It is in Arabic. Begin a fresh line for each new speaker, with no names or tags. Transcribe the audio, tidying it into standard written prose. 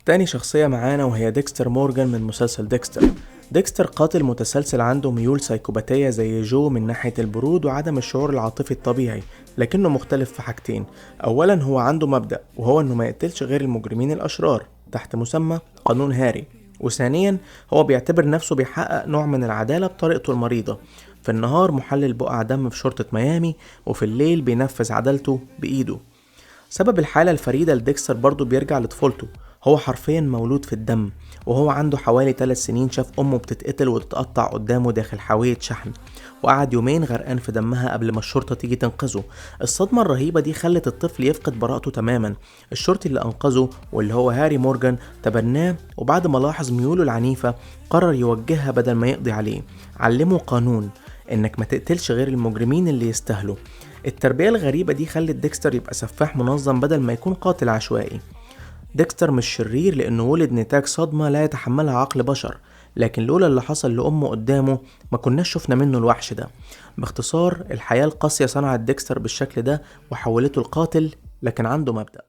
تاني شخصية معانا وهي ديكستر مورجان من مسلسل ديكستر. ديكستر قاتل متسلسل عنده ميول سايكوباتية زي جو من ناحية البرود وعدم الشعور العاطفي الطبيعي، لكنه مختلف في حاجتين. أولا هو عنده مبدأ، وهو إنه ما يقتلش غير المجرمين الأشرار تحت مسمى قانون هاري. وثانيا هو بيعتبر نفسه بيحقق نوع من العدالة بطريقته المريضة. في النهار محلل بقع دم في شرطة ميامي، وفي الليل بينفذ عدالته بإيده. سبب الحالة الفريدة لديكستر برضو بيرجع لطفولته. هو حرفيا مولود في الدم، وهو عنده حوالي 3 سنين شاف أمه بتتقتل وتتقطع قدامه داخل حاوية شحن، وقعد يومين غرقان في دمها قبل ما الشرطة تيجي تنقذه. الصدمة الرهيبة دي خلت الطفل يفقد براءته تماما. الشرطي اللي أنقذه واللي هو هاري مورجان تبناه، وبعد ما لاحظ ميوله العنيفة قرر يوجهها بدل ما يقضي عليه. علمه قانون إنك ما تقتلش غير المجرمين اللي يستاهلوا. التربية الغريبة دي خلت ديكستر يبقى سفاح منظم بدل ما يكون قاتل عشوائي. ديكستر مش شرير لأنه ولد نتاج صدمة لا يتحملها عقل بشر، لكن لولا اللي حصل لأمه قدامه ما كناش شفنا منه الوحش ده. باختصار، الحياة القاسية صنعت ديكستر بالشكل ده وحولته القاتل، لكن عنده مبدأ.